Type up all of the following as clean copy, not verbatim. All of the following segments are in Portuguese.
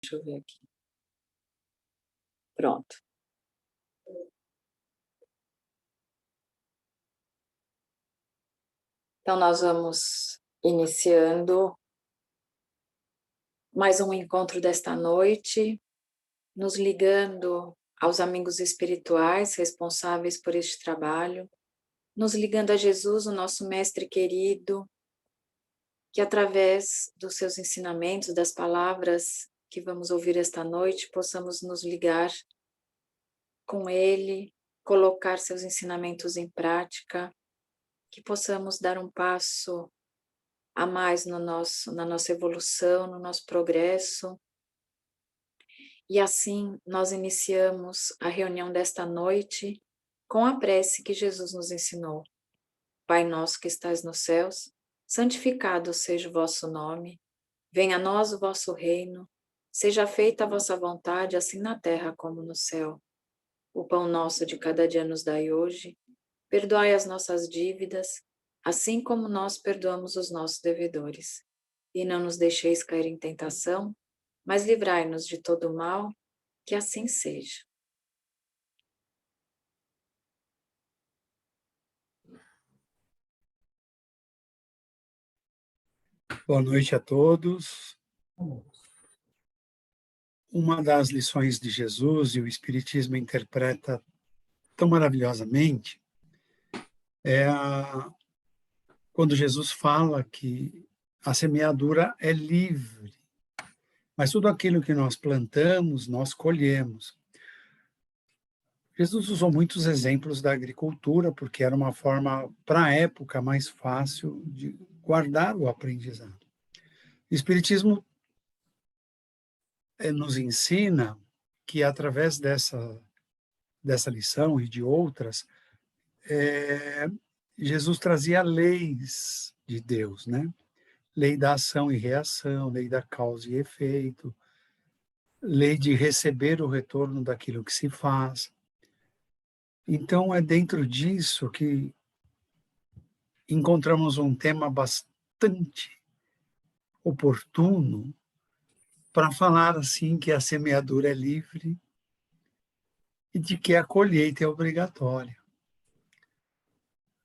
Deixa eu ver aqui. Pronto. Então, nós vamos iniciando mais um encontro desta noite, nos ligando aos amigos espirituais responsáveis por este trabalho, nos ligando a Jesus, o nosso mestre querido, que através dos seus ensinamentos, das palavras que vamos ouvir esta noite, possamos nos ligar com ele, colocar seus ensinamentos em prática, que possamos dar um passo a mais na nossa evolução, no nosso progresso. E assim nós iniciamos a reunião desta noite com a prece que Jesus nos ensinou. Pai nosso que estais nos céus, santificado seja o vosso nome, venha a nós o vosso reino, seja feita a vossa vontade, assim na terra como no céu. O pão nosso de cada dia nos dai hoje, perdoai as nossas dívidas, assim como nós perdoamos os nossos devedores. E não nos deixeis cair em tentação, mas livrai-nos de todo o mal, que assim seja. Boa noite a todos. Uma das lições de Jesus, e o Espiritismo interpreta tão maravilhosamente, quando Jesus fala que a semeadura é livre, mas tudo aquilo que nós plantamos, nós colhemos. Jesus usou muitos exemplos da agricultura, porque era uma forma, para a época, mais fácil de guardar o aprendizado. O Espiritismo nos ensina que, através dessa lição e de outras, Jesus trazia leis de Deus, né? Lei da ação e reação, lei da causa e efeito, lei de receber o retorno daquilo que se faz. Então, é dentro disso que encontramos um tema bastante oportuno para falar assim que a semeadura é livre e de que a colheita é obrigatória.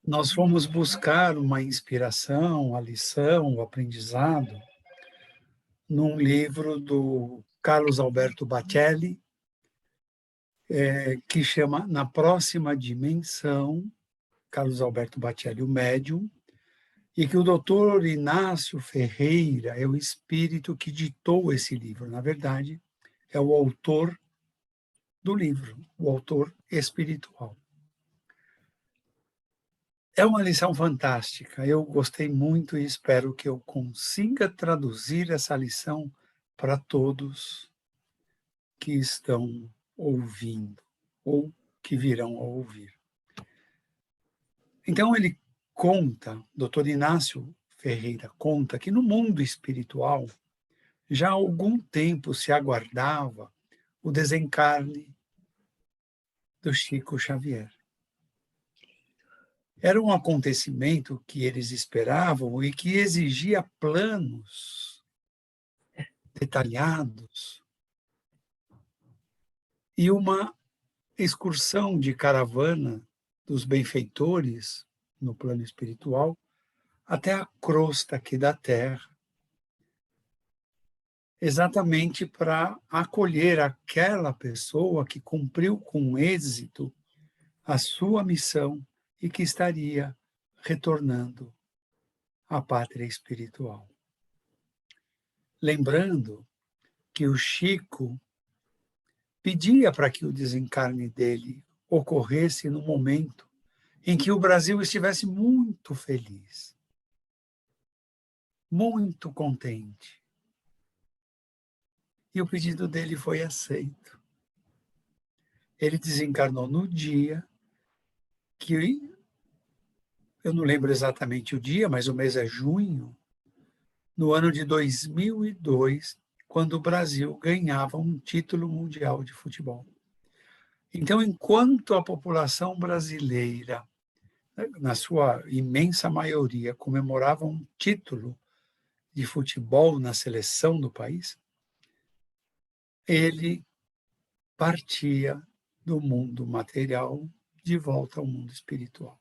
Nós fomos buscar uma inspiração, a lição, o aprendizado, num livro do Carlos Alberto Bacelli, que chama Na Próxima Dimensão, Carlos Alberto Bacelli, o médium, e que o doutor Inácio Ferreira é o espírito que ditou esse livro. Na verdade, é o autor do livro, o autor espiritual. É uma lição fantástica, eu gostei muito e espero que eu consiga traduzir essa lição para todos que estão ouvindo ou que virão a ouvir. Então ele conta, Dr. Inácio Ferreira conta que no mundo espiritual já há algum tempo se aguardava o desencarne do Chico Xavier. Era um acontecimento que eles esperavam e que exigia planos detalhados e uma excursão de caravana dos benfeitores no plano espiritual até a crosta aqui da Terra, exatamente para acolher aquela pessoa que cumpriu com êxito a sua missão e que estaria retornando à pátria espiritual. Lembrando que o Chico pedia para que o desencarne dele ocorresse no momento em que o Brasil estivesse muito feliz, muito contente. E o pedido dele foi aceito. Ele desencarnou no dia que, eu não lembro exatamente o dia, mas o mês é junho, no ano de 2002, quando o Brasil ganhava um título mundial de futebol. Então, enquanto a população brasileira, na sua imensa maioria, comemorava um título de futebol na seleção do país, ele partia do mundo material de volta ao mundo espiritual.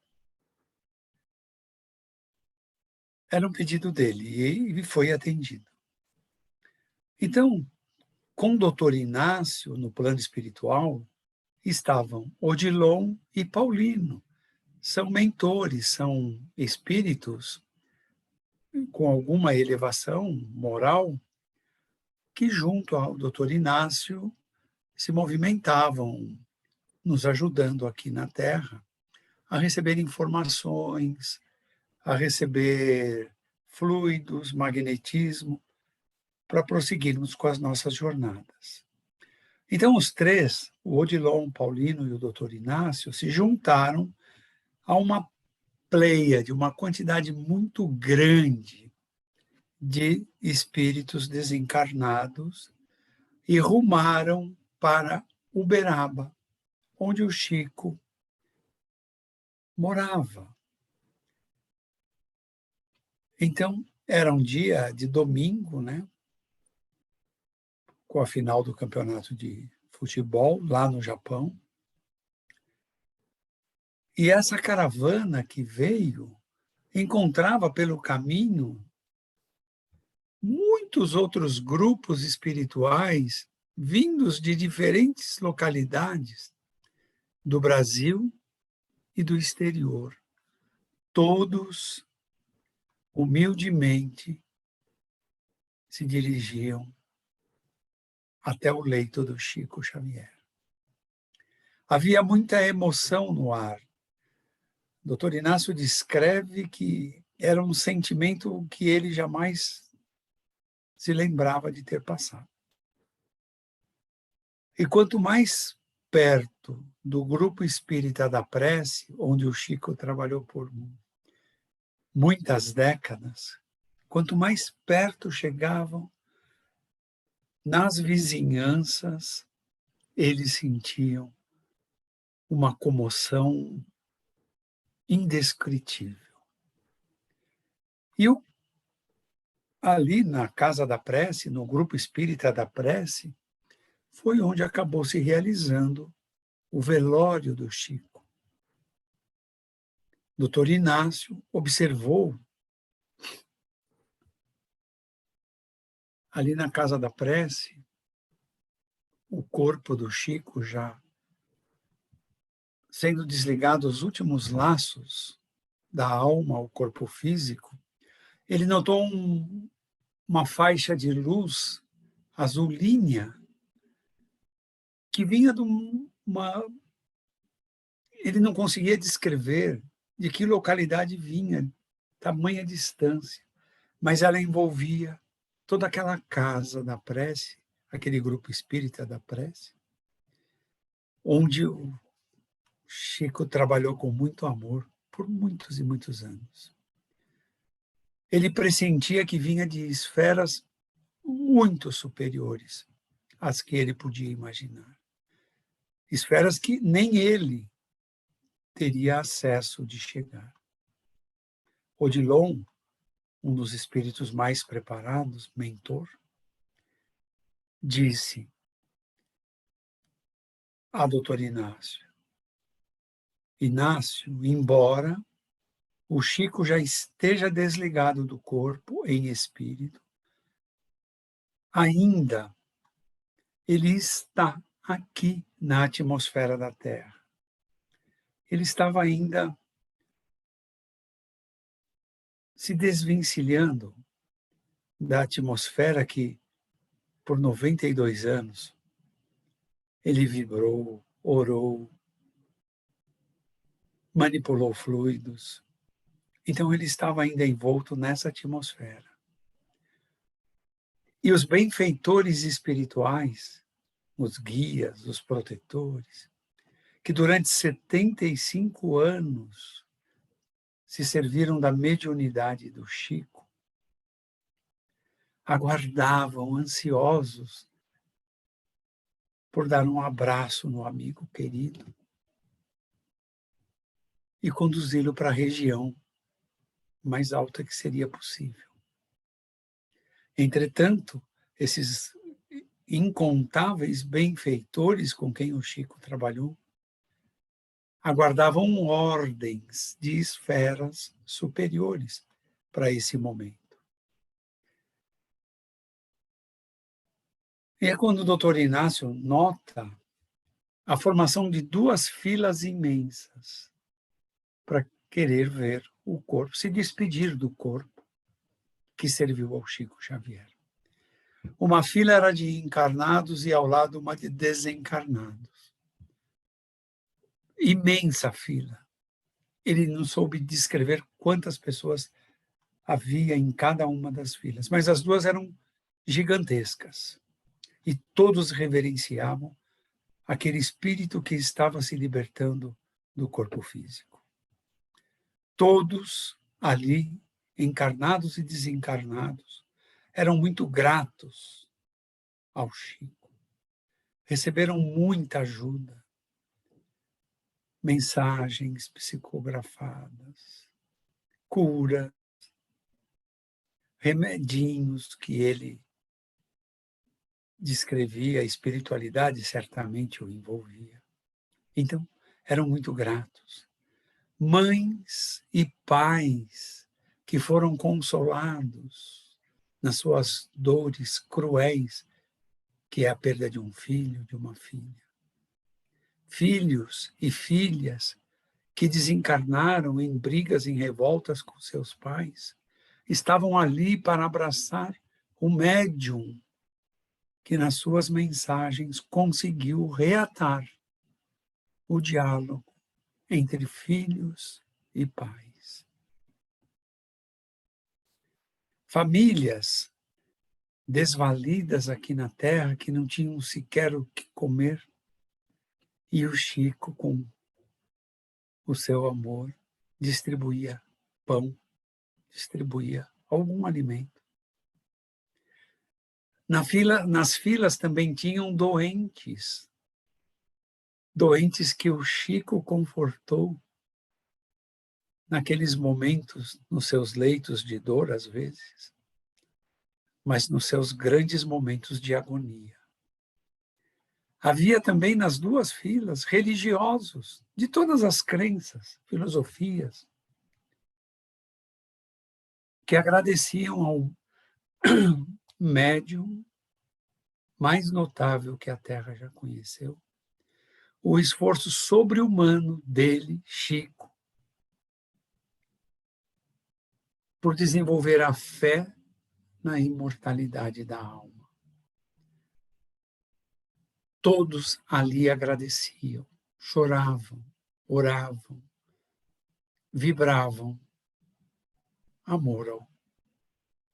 Era um pedido dele e foi atendido. Então, com o doutor Inácio, no plano espiritual, estavam Odilon e Paulino. São mentores, são espíritos com alguma elevação moral que, junto ao doutor Inácio, se movimentavam, nos ajudando aqui na Terra a receber informações, a receber fluidos, magnetismo, para prosseguirmos com as nossas jornadas. Então, os três, o Odilon, o Paulino e o doutor Inácio, se juntaram a uma pleia de uma quantidade muito grande de espíritos desencarnados e rumaram para Uberaba, onde o Chico morava. Então, era um dia de domingo, né, com a final do campeonato de futebol lá no Japão. E essa caravana que veio encontrava pelo caminho muitos outros grupos espirituais vindos de diferentes localidades do Brasil e do exterior. Todos, humildemente, se dirigiam até o leito do Chico Xavier. Havia muita emoção no ar. O Dr. Inácio descreve que era um sentimento que ele jamais se lembrava de ter passado. E quanto mais perto do grupo espírita da prece, onde o Chico trabalhou por muitas décadas, quanto mais perto chegavam, nas vizinhanças, eles sentiam uma comoção indescritível. E ali na Casa da Prece, no grupo espírita da prece, foi onde acabou se realizando o velório do Chico. Doutor Inácio observou ali na Casa da Prece o corpo do Chico já sendo desligado os últimos laços da alma ao corpo físico. Ele notou uma faixa de luz azulínea que vinha de uma... Ele não conseguia descrever de que localidade vinha, tamanha distância, mas ela envolvia toda aquela casa da prece, aquele grupo espírita da prece, onde o Chico trabalhou com muito amor por muitos e muitos anos. Ele pressentia que vinha de esferas muito superiores às que ele podia imaginar. Esferas que nem ele teria acesso de chegar. Odilon, um dos espíritos mais preparados, mentor, disse a doutor Inácio: Inácio, embora o Chico já esteja desligado do corpo em espírito, ainda ele está aqui na atmosfera da Terra. Ele estava ainda se desvencilhando da atmosfera que, por 92 anos, ele vibrou, orou, manipulou fluidos. Então ele estava ainda envolto nessa atmosfera. E os benfeitores espirituais, os guias, os protetores, que durante 75 anos se serviram da mediunidade do Chico, aguardavam ansiosos por dar um abraço no amigo querido e conduzi-lo para a região mais alta que seria possível. Entretanto, esses incontáveis benfeitores com quem o Chico trabalhou aguardavam ordens de esferas superiores para esse momento. E é quando o doutor Inácio nota a formação de duas filas imensas para querer ver o corpo, se despedir do corpo que serviu ao Chico Xavier. Uma fila era de encarnados e ao lado uma de desencarnados. Imensa fila. Ele não soube descrever quantas pessoas havia em cada uma das filas, mas as duas eram gigantescas. E todos reverenciavam aquele espírito que estava se libertando do corpo físico. Todos ali, encarnados e desencarnados, eram muito gratos ao Chico. Receberam muita ajuda, mensagens psicografadas, cura, remedinhos que ele descrevia, a espiritualidade certamente o envolvia. Então, eram muito gratos. Mães e pais que foram consolados nas suas dores cruéis, que é a perda de um filho, de uma filha. Filhos e filhas que desencarnaram em brigas, em revoltas com seus pais, estavam ali para abraçar o médium que nas suas mensagens conseguiu reatar o diálogo entre filhos e pais. Famílias desvalidas aqui na terra que não tinham sequer o que comer, e o Chico, com o seu amor, distribuía pão, distribuía algum alimento. Nas filas também tinham doentes que o Chico confortou naqueles momentos, nos seus leitos de dor, às vezes, mas nos seus grandes momentos de agonia. Havia também nas duas filas religiosos de todas as crenças, filosofias, que agradeciam ao médium mais notável que a Terra já conheceu, o esforço sobre-humano dele, Chico, por desenvolver a fé na imortalidade da alma. Todos ali agradeciam, choravam, oravam, vibravam amor ao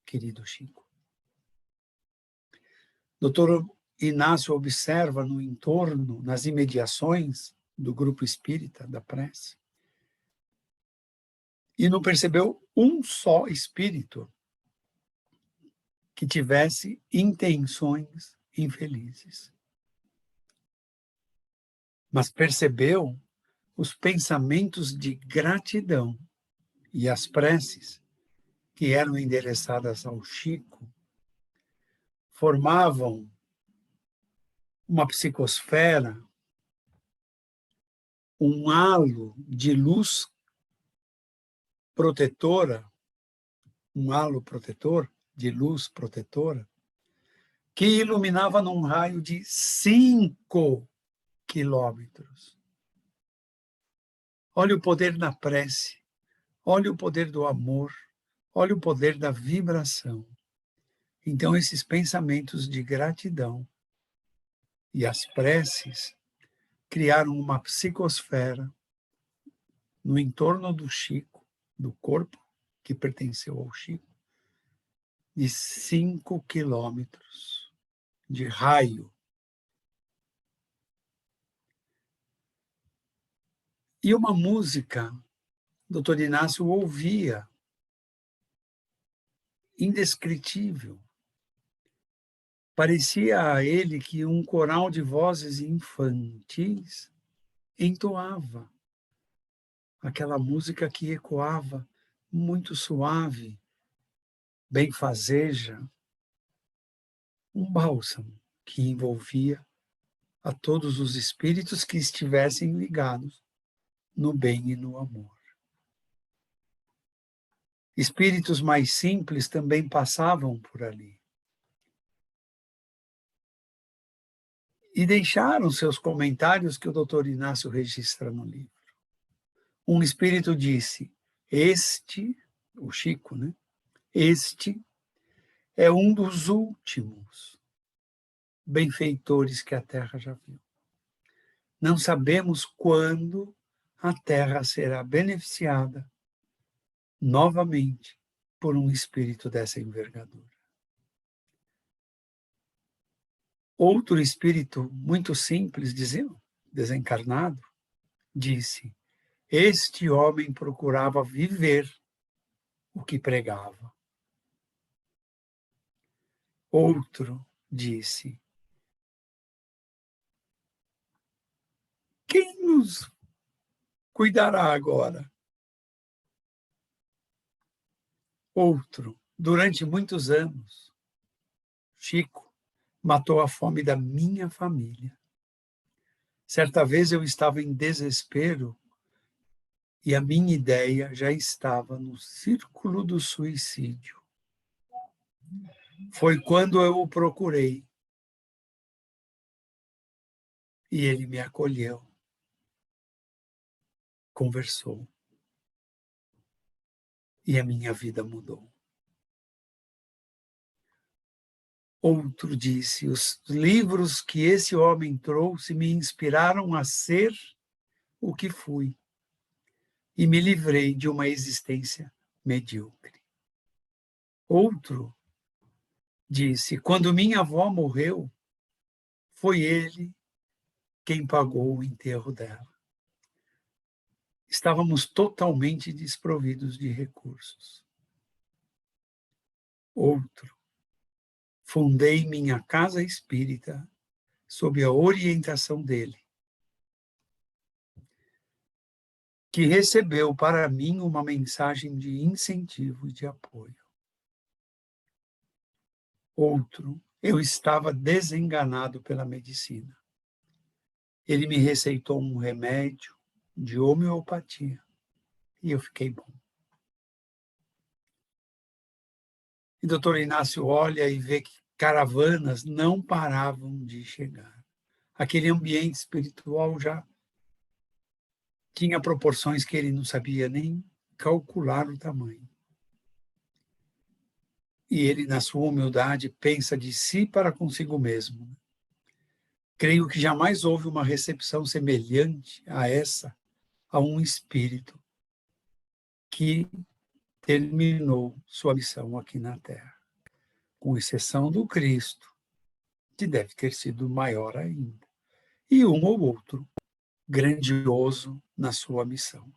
querido Chico. Doutor Inácio observa no entorno, nas imediações do grupo espírita da prece, e não percebeu um só espírito que tivesse intenções infelizes. Mas percebeu os pensamentos de gratidão e as preces que eram endereçadas ao Chico formavam uma psicosfera, um halo de luz protetora, um halo protetor, de luz protetora, que iluminava num raio de 5 quilômetros. Olha o poder da prece, olha o poder do amor, olha o poder da vibração. Então, esses pensamentos de gratidão e as preces criaram uma psicosfera no entorno do Chico, do corpo que pertenceu ao Chico, de 5 quilômetros de raio. E uma música, doutor Inácio ouvia, indescritível. Parecia a ele que um coral de vozes infantis entoava aquela música que ecoava muito suave, benfazeja, um bálsamo que envolvia a todos os espíritos que estivessem ligados no bem e no amor. Espíritos mais simples também passavam por ali e deixaram seus comentários que o Dr. Inácio registra no livro. Um espírito disse: o Chico, né? Este é um dos últimos benfeitores que a Terra já viu. Não sabemos quando a Terra será beneficiada novamente por um espírito dessa envergadura. Outro espírito muito simples, desencarnado, disse: este homem procurava viver o que pregava. Outro disse: quem nos cuidará agora? Outro, durante muitos anos, Chico matou a fome da minha família. Certa vez eu estava em desespero e a minha ideia já estava no círculo do suicídio. Foi quando eu o procurei e ele me acolheu, conversou e a minha vida mudou. Outro disse: os livros que esse homem trouxe me inspiraram a ser o que fui e me livrei de uma existência medíocre. Outro disse: quando minha avó morreu, foi ele quem pagou o enterro dela. Estávamos totalmente desprovidos de recursos. Outro: fundei minha casa espírita sob a orientação dele, que recebeu para mim uma mensagem de incentivo e de apoio. Outro: eu estava desenganado pela medicina. Ele me receitou um remédio de homeopatia e eu fiquei bom. E o doutor Inácio olha e vê que caravanas não paravam de chegar. Aquele ambiente espiritual já tinha proporções que ele não sabia nem calcular o tamanho. E ele, na sua humildade, pensa de si para consigo mesmo. Creio que jamais houve uma recepção semelhante a essa, a um espírito que terminou sua missão aqui na Terra, com exceção do Cristo, que deve ter sido maior ainda, e um ou outro grandioso na sua missão.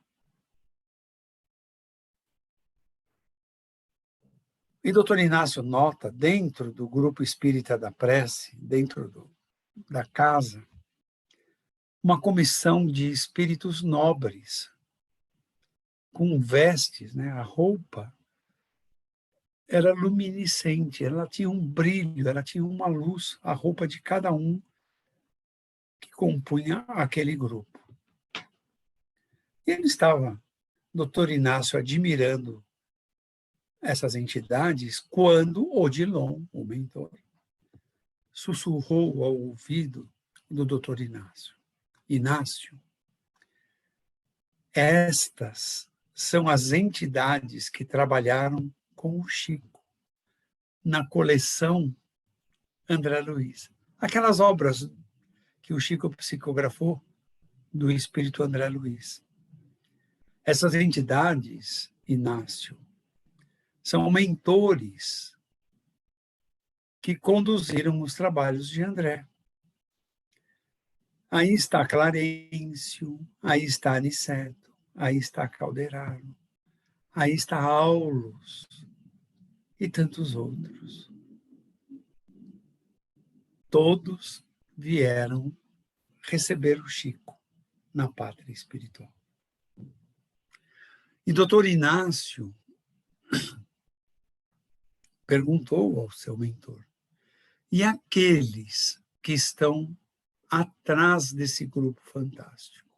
E doutor Inácio nota, dentro do grupo espírita da prece, dentro da casa, uma comissão de espíritos nobres, com vestes, né? A roupa era luminescente, ela tinha um brilho, ela tinha uma luz, a roupa de cada um que compunha aquele grupo. E ele estava, doutor Inácio, admirando essas entidades quando Odilon, o mentor, sussurrou ao ouvido do doutor Inácio: Inácio, estas são as entidades que trabalharam com o Chico na coleção André Luiz. Aquelas obras que o Chico psicografou do espírito André Luiz. Essas entidades, Inácio, são mentores que conduziram os trabalhos de André. Aí está Clarencio, aí está Aniceto, aí está Calderaro, aí está Aulos e tantos outros. Todos vieram receber o Chico na pátria espiritual. E doutor Inácio perguntou ao seu mentor: e aqueles que estão atrás desse grupo fantástico.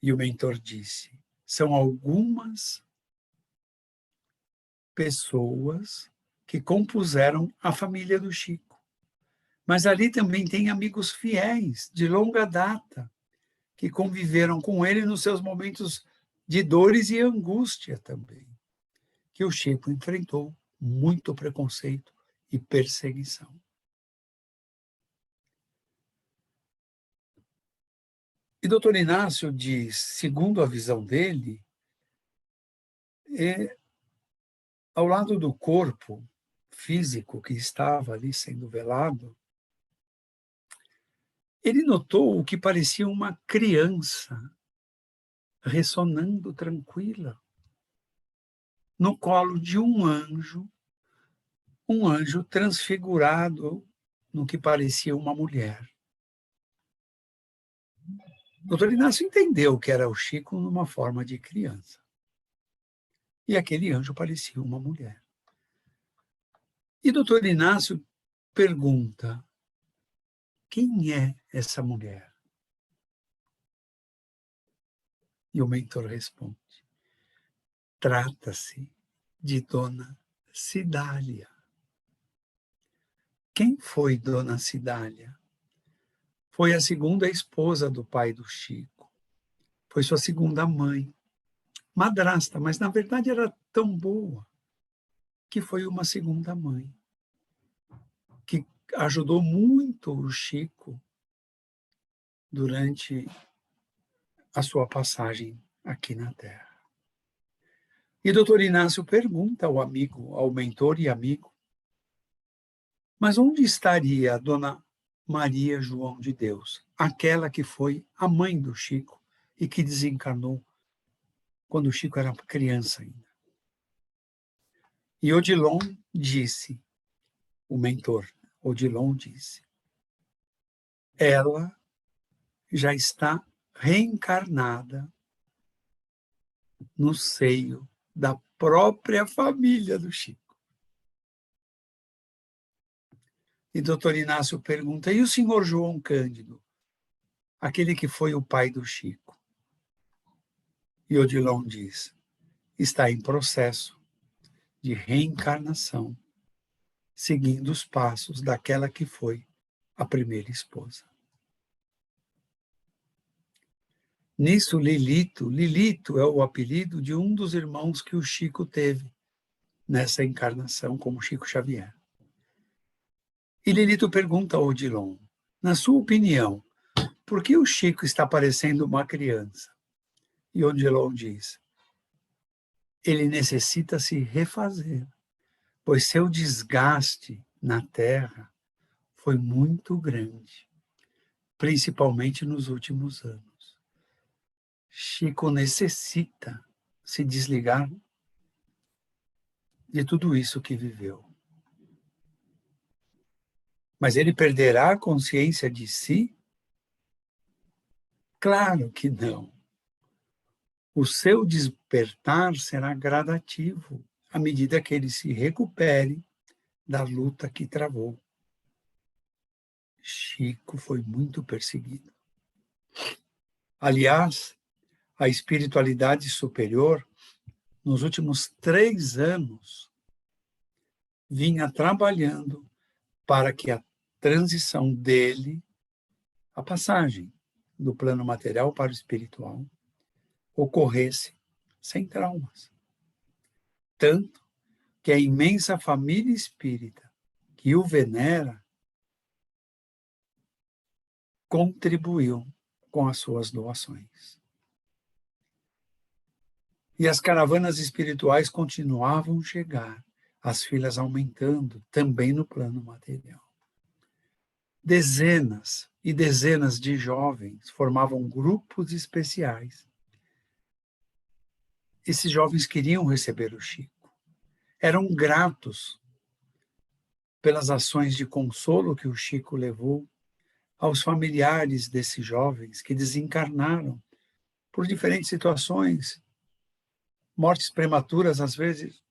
E o mentor disse, são algumas pessoas que compuseram a família do Chico. Mas ali também tem amigos fiéis, de longa data, que conviveram com ele nos seus momentos de dores e angústia também, que o Chico enfrentou muito preconceito e perseguição. E doutor Inácio diz, segundo a visão dele, ao lado do corpo físico que estava ali sendo velado, ele notou o que parecia uma criança ressonando tranquila no colo de um anjo transfigurado no que parecia uma mulher. Doutor Inácio entendeu que era o Chico numa forma de criança. E aquele anjo parecia uma mulher. E doutor Inácio pergunta, quem é essa mulher? E o mentor responde, trata-se de Dona Cidália. Quem foi Dona Cidália? Foi a segunda esposa do pai do Chico. Foi sua segunda mãe. Madrasta, mas na verdade era tão boa que foi uma segunda mãe, que ajudou muito o Chico durante a sua passagem aqui na Terra. E doutor Inácio pergunta ao amigo, ao mentor e amigo, mas onde estaria a Dona Maria João de Deus, aquela que foi a mãe do Chico e que desencarnou quando o Chico era criança ainda? E Odilon disse, o mentor, Odilon disse, ela já está reencarnada no seio da própria família do Chico. E doutor Inácio pergunta, e o senhor João Cândido, aquele que foi o pai do Chico? E Odilon diz, está em processo de reencarnação, seguindo os passos daquela que foi a primeira esposa. Nisso, Lilito é o apelido de um dos irmãos que o Chico teve nessa encarnação como Chico Xavier. E Lilito pergunta ao Odilon, na sua opinião, por que o Chico está parecendo uma criança? E Odilon diz, ele necessita se refazer, pois seu desgaste na Terra foi muito grande, principalmente nos últimos anos. Chico necessita se desligar de tudo isso que viveu. Mas ele perderá a consciência de si? Claro que não. O seu despertar será gradativo, à medida que ele se recupere da luta que travou. Chico foi muito perseguido. Aliás, a espiritualidade superior, nos últimos 3 anos, vinha trabalhando para que a transição dele, a passagem do plano material para o espiritual, ocorresse sem traumas. Tanto que a imensa família espírita que o venera contribuiu com as suas doações. E as caravanas espirituais continuavam a chegar, as filas aumentando também no plano material. Dezenas e dezenas de jovens formavam grupos especiais. Esses jovens queriam receber o Chico. Eram gratos pelas ações de consolo que o Chico levou aos familiares desses jovens que desencarnaram por diferentes situações, mortes prematuras, às vezes,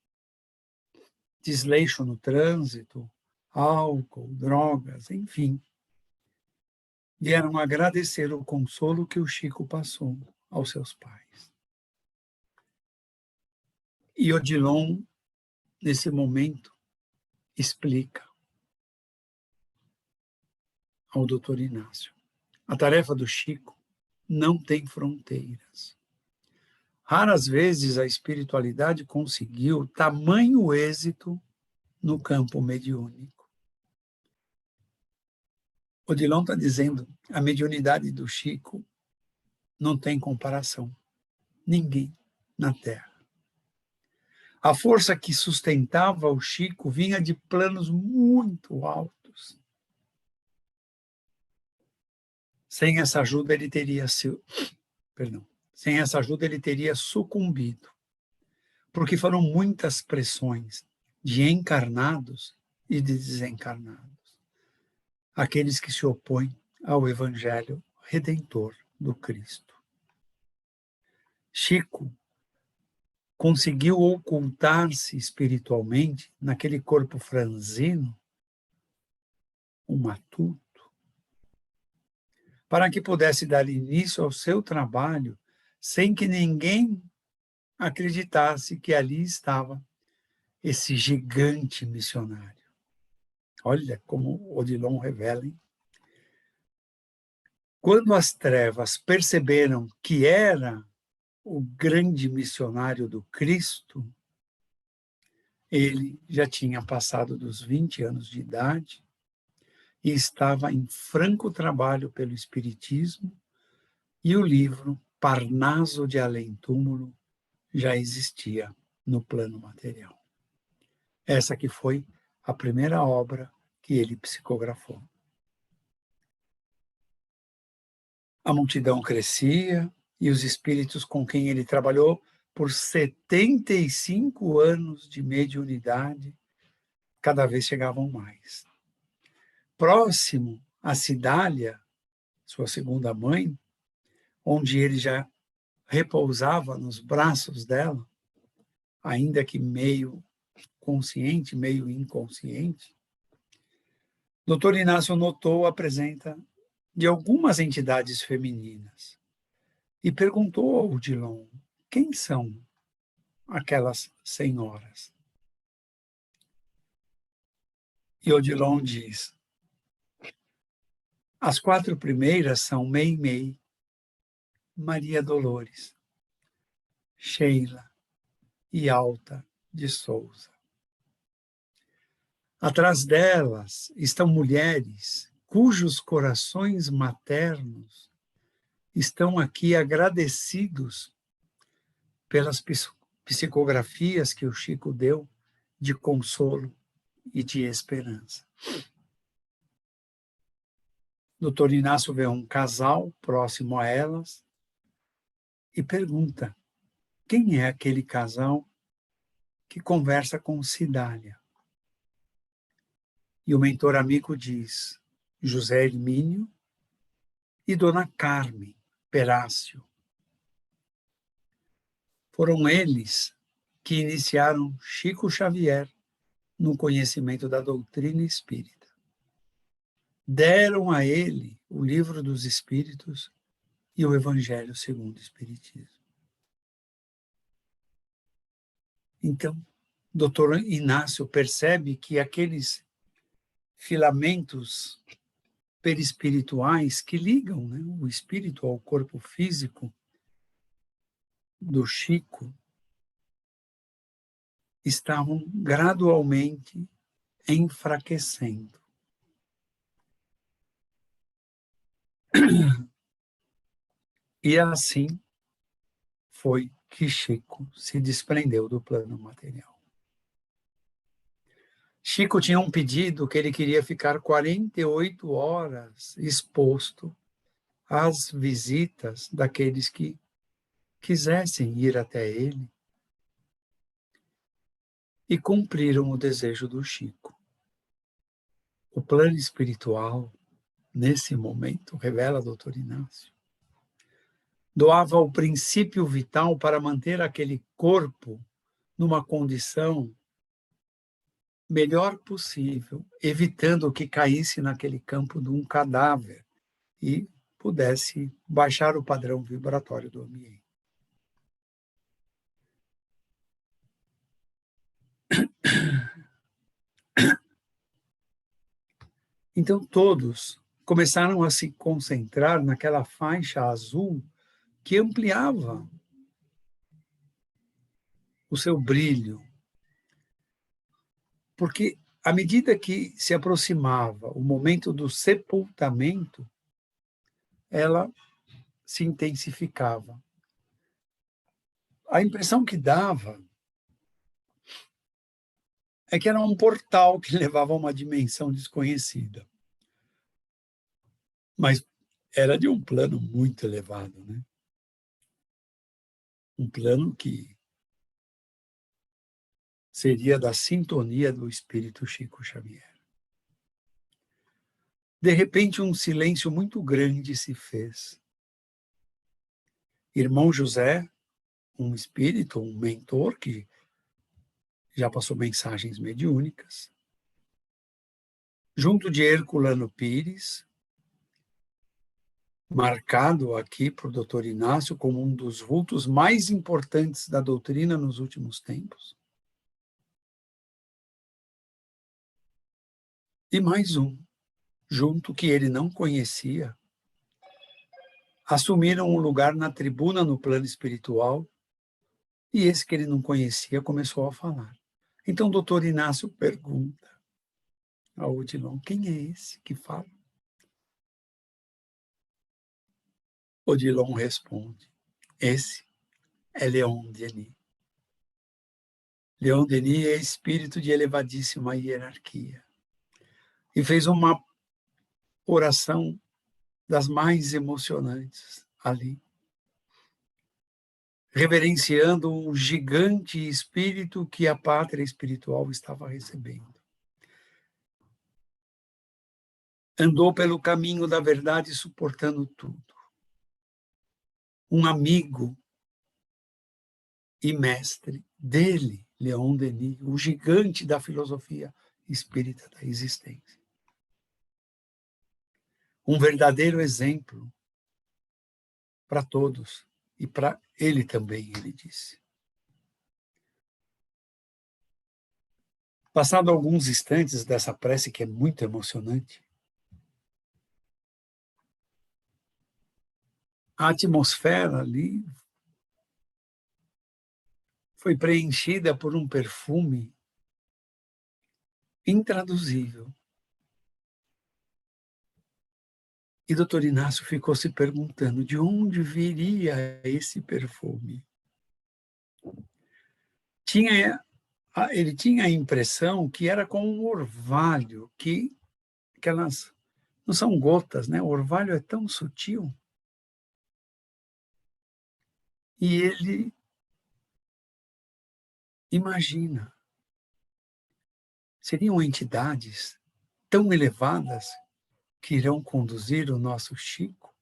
desleixo no trânsito, álcool, drogas, enfim, vieram agradecer o consolo que o Chico passou aos seus pais. E Odilon, nesse momento, explica ao doutor Inácio: a tarefa do Chico não tem fronteiras. Raras vezes a espiritualidade conseguiu tamanho êxito no campo mediúnico. Odilon está dizendo: a mediunidade do Chico não tem comparação. Ninguém na Terra. A força que sustentava o Chico vinha de planos muito altos. Sem essa ajuda ele teria sem essa ajuda ele teria sucumbido, porque foram muitas pressões de encarnados e de desencarnados, aqueles que se opõem ao Evangelho redentor do Cristo. Chico conseguiu ocultar-se espiritualmente naquele corpo franzino, um matuto, para que pudesse dar início ao seu trabalho sem que ninguém acreditasse que ali estava esse gigante missionário. Olha como Odilon revela, hein? Quando as trevas perceberam que era o grande missionário do Cristo, ele já tinha passado dos 20 anos de idade e estava em franco trabalho pelo Espiritismo, e o livro Parnaso de Além-Túmulo já existia no plano material. Essa que foi a primeira obra que ele psicografou. A multidão crescia e os espíritos com quem ele trabalhou por 75 anos de mediunidade cada vez chegavam mais. Próximo a Cidália, sua segunda mãe, onde ele já repousava nos braços dela, ainda que meio consciente, meio inconsciente, Dr. Inácio notou a presença de algumas entidades femininas e perguntou ao Odilon: quem são aquelas senhoras? E Odilon diz: as 4 primeiras são Meimei, Maria Dolores, Sheila e Alta de Souza. Atrás delas estão mulheres cujos corações maternos estão aqui agradecidos pelas psicografias que o Chico deu de consolo e de esperança. Doutor Inácio vê um casal próximo a elas e pergunta: quem é aquele casal que conversa com Cidália? E o mentor amigo diz: José Hermínio e Dona Carmen Perácio. Foram eles que iniciaram Chico Xavier no conhecimento da doutrina espírita. Deram a ele o Livro dos Espíritos e o Evangelho segundo o Espiritismo. Então, Dr. Inácio percebe que aqueles filamentos perispirituais que ligam, né, o espírito ao corpo físico do Chico estavam gradualmente enfraquecendo. E assim foi que Chico se desprendeu do plano material. Chico tinha um pedido que ele queria ficar 48 horas exposto às visitas daqueles que quisessem ir até ele, e cumpriram o desejo do Chico. O plano espiritual, nesse momento, revela Dr. Inácio, doava o princípio vital para manter aquele corpo numa condição melhor possível, evitando que caísse naquele campo de um cadáver e pudesse baixar o padrão vibratório do ambiente. Então todos começaram a se concentrar naquela faixa azul que ampliava o seu brilho, porque à medida que se aproximava o momento do sepultamento, ela se intensificava. A impressão que dava é que era um portal que levava a uma dimensão desconhecida. Mas era de um plano muito elevado, né? Um plano que seria da sintonia do espírito Chico Xavier. De repente, um silêncio muito grande se fez. Irmão José, um espírito, um mentor que já passou mensagens mediúnicas, junto de Herculano Pires, marcado aqui por Dr. Inácio como um dos vultos mais importantes da doutrina nos últimos tempos. E mais um, junto que ele não conhecia, assumiram um lugar na tribuna no plano espiritual, e esse que ele não conhecia começou a falar. Então o doutor Inácio pergunta ao Odilon, quem é esse que fala? Odilon responde, esse é Leon Denis. Leon Denis é espírito de elevadíssima hierarquia. E fez uma oração das mais emocionantes ali, reverenciando um gigante espírito que a pátria espiritual estava recebendo. Andou pelo caminho da verdade suportando tudo. Um amigo e mestre dele, Leon Denis, o gigante da filosofia espírita da existência. Um verdadeiro exemplo para todos e para ele também, ele disse. Passado alguns instantes dessa prece que é muito emocionante, a atmosfera ali foi preenchida por um perfume intraduzível. E Dr. Inácio ficou se perguntando de onde viria esse perfume. Ele tinha a impressão que era com um orvalho, que aquelas não são gotas, né? O orvalho é tão sutil. E ele imagina, seriam entidades tão elevadas que irão conduzir o nosso Chico?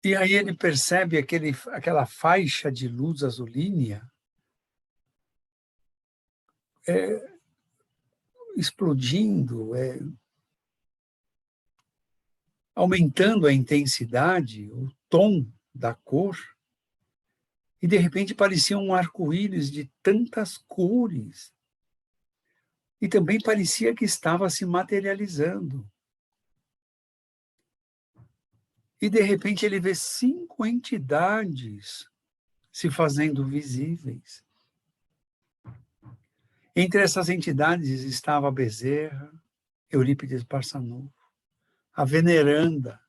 E aí ele percebe aquela faixa de luz azulínea explodindo, aumentando a intensidade, o tom da cor, e de repente parecia um arco-íris de tantas cores. E também parecia que estava se materializando. E de repente ele vê 5 entidades se fazendo visíveis. Entre essas entidades estava a Bezerra, Eurípides Barçanufo, a Veneranda,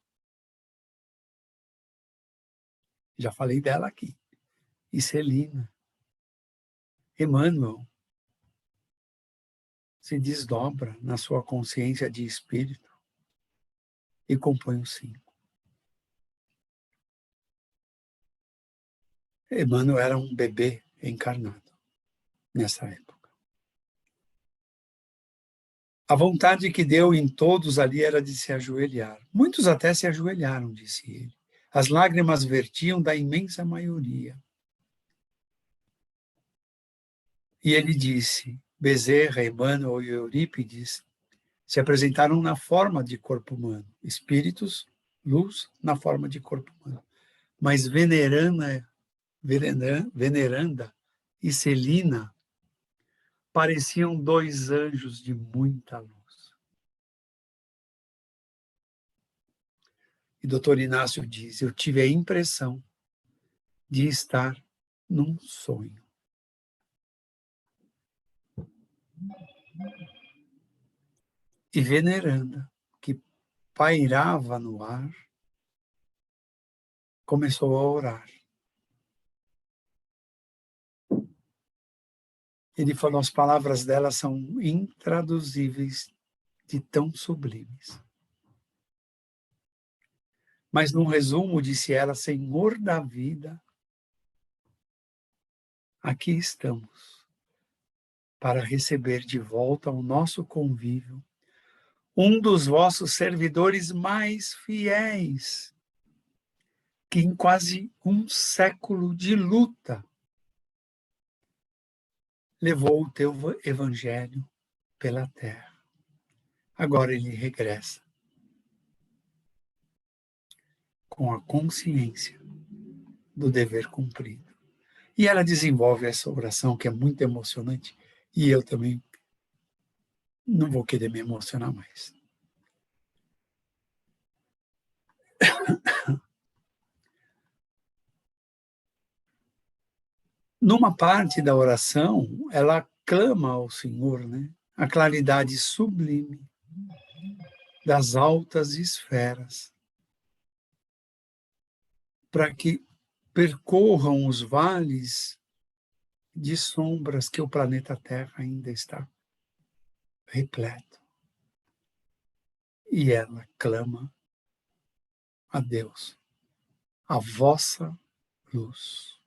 já falei dela aqui, e Celina. Emmanuel se desdobra na sua consciência de espírito e compõe os 5. Emmanuel era um bebê encarnado nessa época. A vontade que deu em todos ali era de se ajoelhar. Muitos até se ajoelharam, disse ele. As lágrimas vertiam da imensa maioria. E ele disse, Bezerra, Emmanuel e Eurípides se apresentaram na forma de corpo humano, espíritos, luz, na forma de corpo humano. Mas Veneranda e Celina pareciam dois anjos de muita luz. E Dr. Inácio diz, eu tive a impressão de estar num sonho. E Veneranda, que pairava no ar, começou a orar. Ele falou, as palavras dela são intraduzíveis de tão sublimes. Mas, num resumo, disse ela, Senhor da vida, aqui estamos para receber de volta ao nosso convívio um dos vossos servidores mais fiéis, que em quase um século de luta levou o teu evangelho pela terra. Agora ele regressa com a consciência do dever cumprido. E ela desenvolve essa oração que é muito emocionante, e eu também não vou querer me emocionar mais. Numa parte da oração, ela clama ao Senhor, né? A claridade sublime das altas esferas, para que percorram os vales de sombras que o planeta Terra ainda está repleto. E ela clama a Deus, a vossa luz.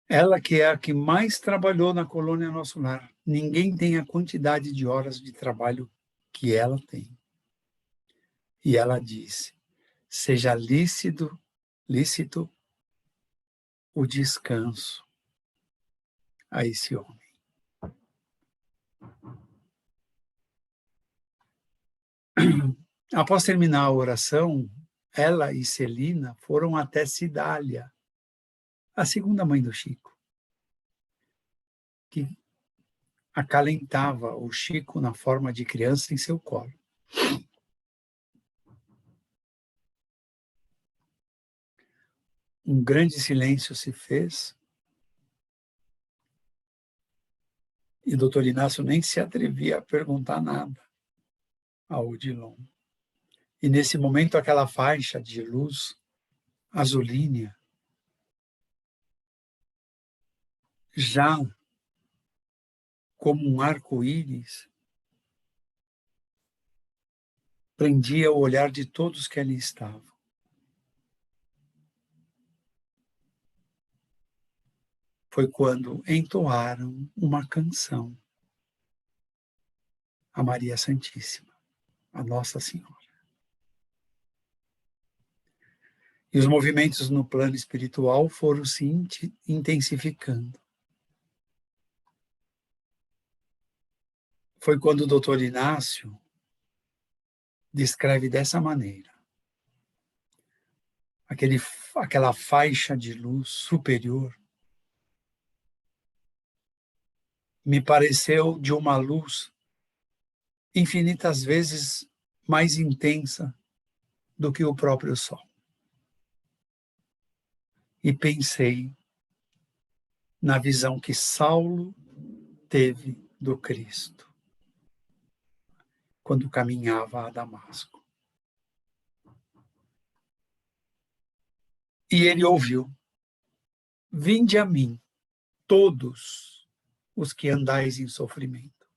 Ela que é a que mais trabalhou na colônia Nosso Lar. Ninguém tem a quantidade de horas de trabalho que ela tem. E ela disse, seja lícito o descanso a esse homem. Após terminar a oração, ela e Celina foram até Cidália, a segunda mãe do Chico, que acalentava o Chico na forma de criança em seu colo. Um grande silêncio se fez e o doutor Inácio nem se atrevia a perguntar nada ao Odilon. E nesse momento aquela faixa de luz azulínea já como um arco-íris prendia o olhar de todos que ali estavam. Foi quando entoaram uma canção a Maria Santíssima, a Nossa Senhora. E os movimentos no plano espiritual foram se intensificando. Foi quando o doutor Inácio descreve dessa maneira. Aquela faixa de luz superior me pareceu de uma luz infinitas vezes mais intensa do que o próprio sol. E pensei na visão que Saulo teve do Cristo, quando caminhava a Damasco. E ele ouviu, vinde a mim, todos os que andais em sofrimento,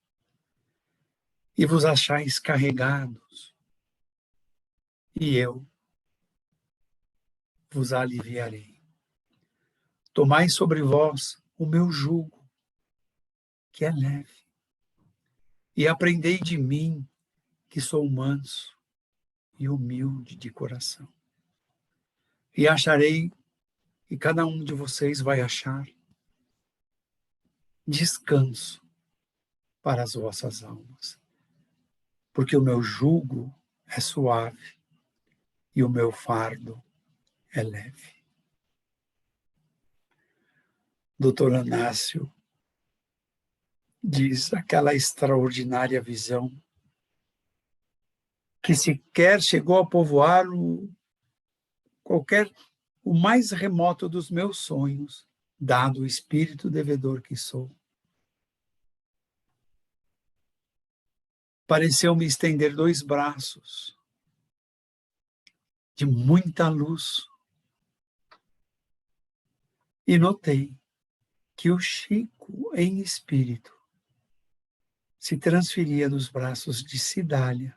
e vos achais carregados, e eu vos aliviarei. Tomai sobre vós o meu jugo, que é leve, e aprendei de mim, que sou manso e humilde de coração. E acharei, e cada um de vocês vai achar, descanso para as vossas almas. Porque o meu jugo é suave e o meu fardo é leve. Doutor Anácio diz aquela extraordinária visão que sequer chegou a povoar o mais remoto dos meus sonhos, dado o espírito devedor que sou. Pareceu-me estender 2 braços de muita luz e notei que o Chico, em espírito, se transferia dos braços de Cidália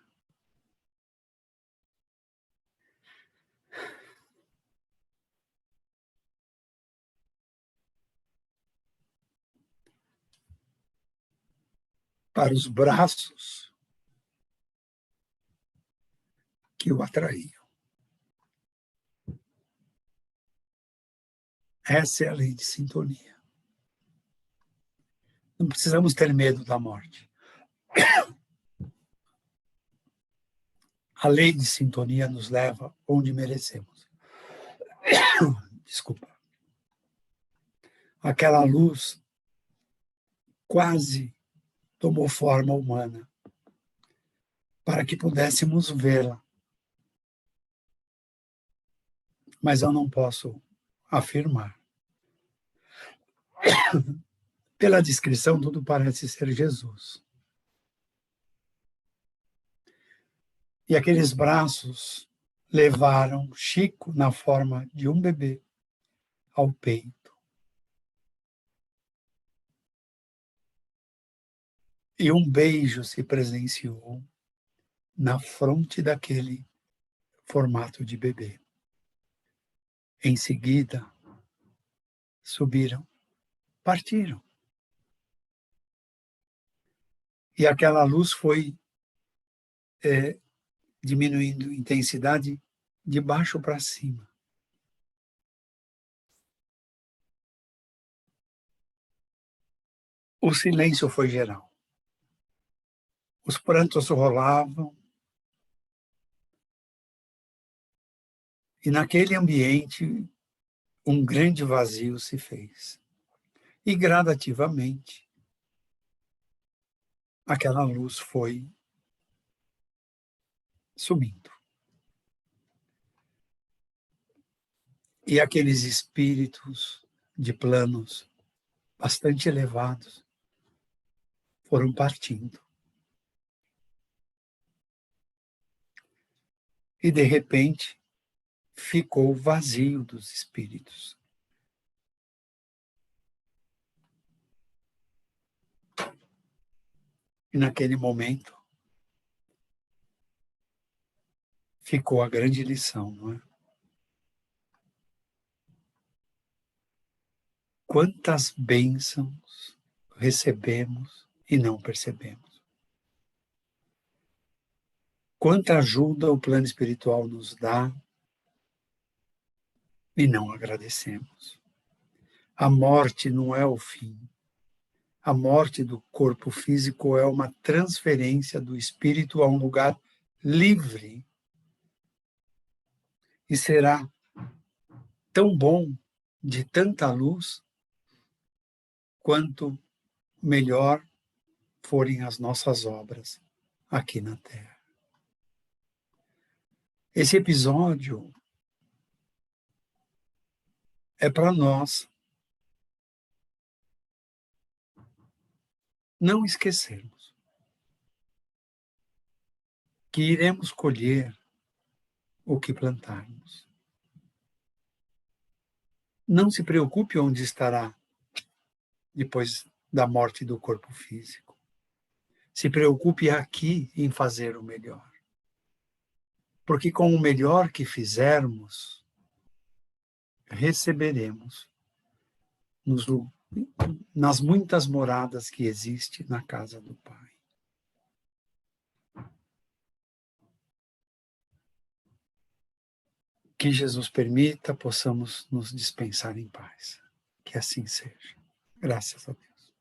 para os braços que o atraíam. Essa é a lei de sintonia. Não precisamos ter medo da morte. A lei de sintonia nos leva onde merecemos. Desculpa. Aquela luz quase tomou forma humana para que pudéssemos vê-la. Mas eu não posso afirmar. Pela descrição, tudo parece ser Jesus. E aqueles braços levaram Chico, na forma de um bebê, ao peito. E um beijo se presenciou na fronte daquele formato de bebê. Em seguida, subiram, partiram. E aquela luz foi diminuindo intensidade de baixo para cima. O silêncio foi geral. Os prantos rolavam. E naquele ambiente, um grande vazio se fez. E gradativamente, aquela luz foi sumindo. E aqueles espíritos de planos bastante elevados foram partindo. E, de repente, ficou vazio dos espíritos. E, naquele momento, ficou a grande lição, não é? Quantas bênçãos recebemos e não percebemos. Quanta ajuda o plano espiritual nos dá e não agradecemos. A morte não é o fim. A morte do corpo físico é uma transferência do espírito a um lugar livre. E será tão bom, de tanta luz, quanto melhor forem as nossas obras aqui na Terra. Esse episódio é para nós não esquecermos que iremos colher o que plantarmos. Não se preocupe onde estará depois da morte do corpo físico. Se preocupe aqui em fazer o melhor. Porque com o melhor que fizermos, receberemos nas muitas moradas que existem na casa do Pai. Que Jesus permita, possamos nos dispensar em paz. Que assim seja. Graças a Deus.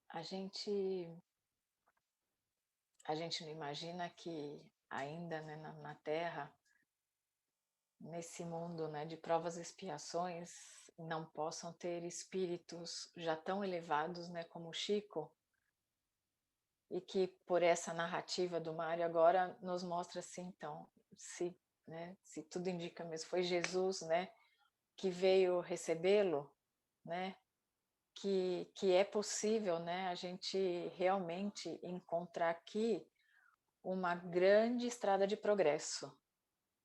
A gente, a gente não imagina que ainda, né, na Terra, nesse mundo, né, de provas e expiações, não possam ter espíritos já tão elevados, né, como o Chico, e que por essa narrativa do Mário agora nos mostra assim, então, se, né, se tudo indica mesmo, foi Jesus, né, que veio recebê-lo, né, que é possível, né, a gente realmente encontrar aqui uma grande estrada de progresso,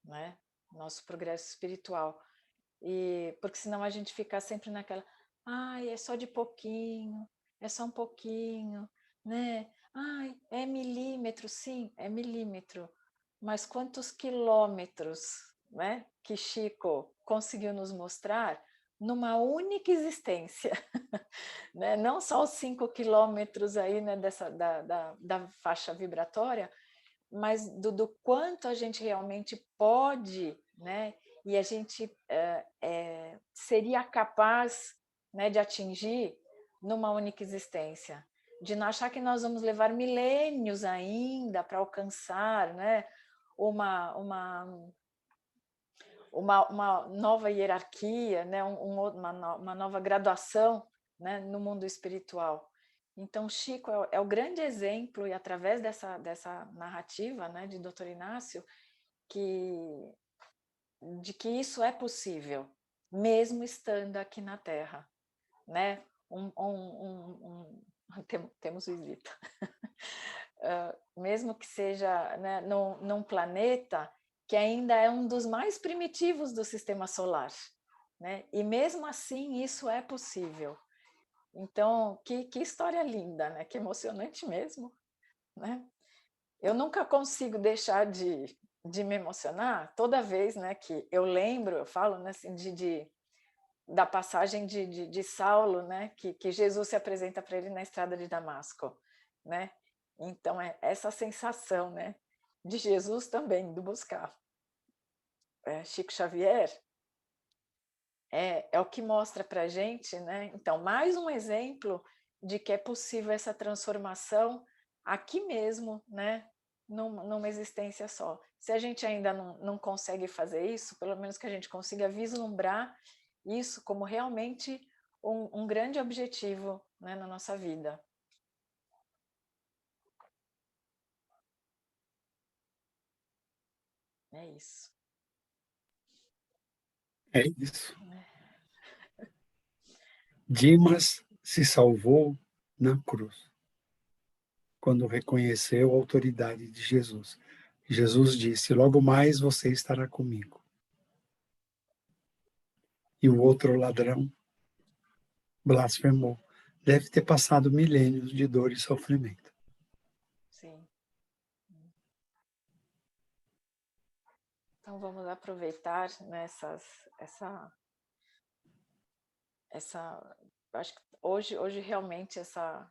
né, nosso progresso espiritual. E porque senão a gente fica sempre naquela, ai, é só de pouquinho, é só um pouquinho, né? Ai, é milímetro, sim, é milímetro. Mas quantos quilômetros, né, que Chico conseguiu nos mostrar numa única existência, né? Não só os 5 quilômetros aí, né, da faixa vibratória, mas do quanto a gente realmente pode, né? E a gente seria capaz, né, de atingir numa única existência, de não achar que nós vamos levar milênios ainda para alcançar, né, uma, uma, uma nova hierarquia, né, uma nova graduação, né, no mundo espiritual. Então, Chico é o grande exemplo, e através dessa narrativa, né, de Dr. Inácio, de que isso é possível, mesmo estando aqui na Terra. Né? Temos visita. Mesmo que seja, né, num planeta que ainda é um dos mais primitivos do sistema solar. Né? E mesmo assim, isso é possível. Então, que história linda, né? Que emocionante mesmo. Né? Eu nunca consigo deixar de me emocionar toda vez, né, que eu lembro, eu falo, né, assim, da passagem de Saulo, né, que Jesus se apresenta para ele na estrada de Damasco. Né? Então, é essa sensação, né, de Jesus também, do buscar. Chico Xavier é o que mostra para a gente, né? Então, mais um exemplo de que é possível essa transformação aqui mesmo, né? Numa existência só. Se a gente ainda não consegue fazer isso, pelo menos que a gente consiga vislumbrar isso como realmente um grande objetivo, né, na nossa vida. É isso. É isso. Dimas se salvou na cruz, quando reconheceu a autoridade de Jesus. Jesus disse: logo mais você estará comigo. E o outro ladrão blasfemou. Deve ter passado milênios de dor e sofrimento. Sim. Então vamos aproveitar nessas acho que hoje realmente essa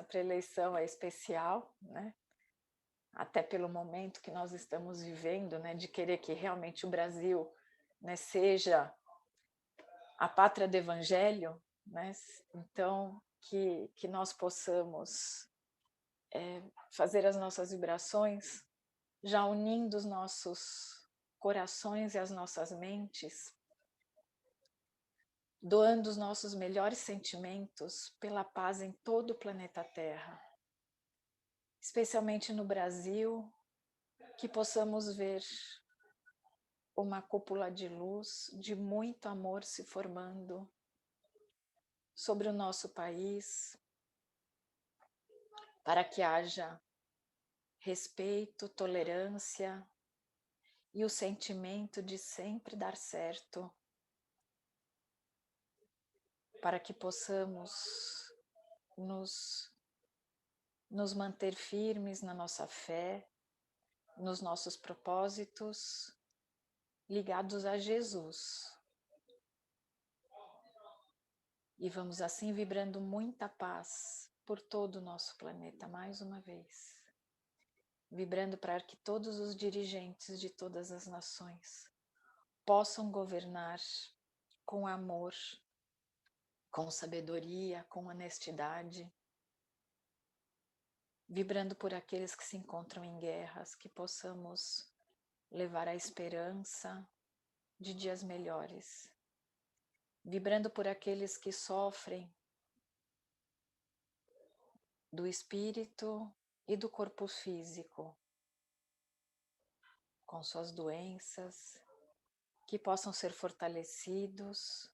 preeleição é especial, né? Até pelo momento que nós estamos vivendo, né, de querer que realmente o Brasil, né, seja a pátria do Evangelho, né? Então que nós possamos fazer as nossas vibrações, já unindo os nossos corações e as nossas mentes, doando os nossos melhores sentimentos pela paz em todo o planeta Terra, especialmente no Brasil, que possamos ver uma cúpula de luz, de muito amor se formando sobre o nosso país, para que haja respeito, tolerância e o sentimento de sempre dar certo, para que possamos nos manter firmes na nossa fé, nos nossos propósitos, ligados a Jesus. E vamos assim vibrando muita paz por todo o nosso planeta, mais uma vez. Vibrando para que todos os dirigentes de todas as nações possam governar com amor, com sabedoria, com honestidade. Vibrando por aqueles que se encontram em guerras, que possamos levar a esperança de dias melhores. Vibrando por aqueles que sofrem do espírito e do corpo físico, com suas doenças, que possam ser fortalecidos,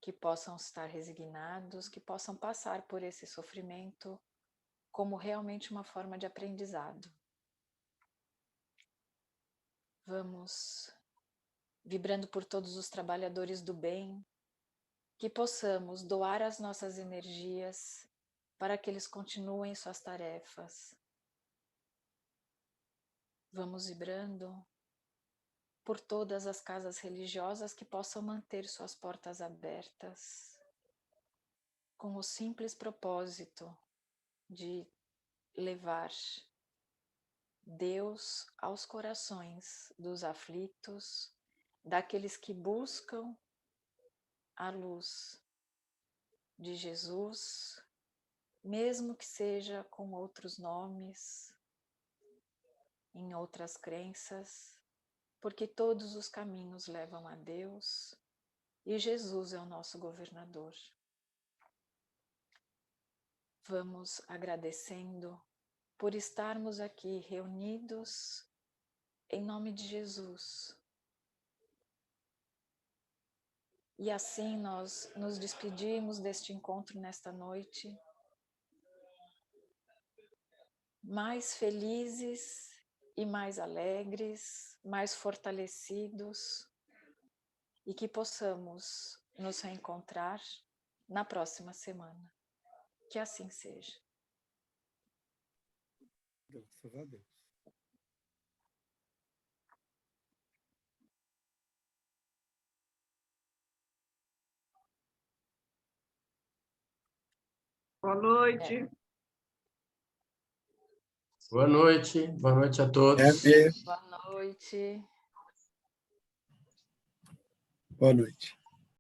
que possam estar resignados, que possam passar por esse sofrimento como realmente uma forma de aprendizado. Vamos vibrando por todos os trabalhadores do bem, que possamos doar as nossas energias para que eles continuem suas tarefas. Vamos vibrando por todas as casas religiosas que possam manter suas portas abertas, com o simples propósito de levar Deus aos corações dos aflitos, daqueles que buscam a luz de Jesus, mesmo que seja com outros nomes, em outras crenças, porque todos os caminhos levam a Deus e Jesus é o nosso governador. Vamos agradecendo por estarmos aqui reunidos em nome de Jesus. E assim nós nos despedimos deste encontro nesta noite, mais felizes e mais alegres, mais fortalecidos, e que possamos nos reencontrar na próxima semana. Que assim seja. Graças a Deus. Boa noite. Boa noite a todos. É mesmo. Boa noite. Boa noite.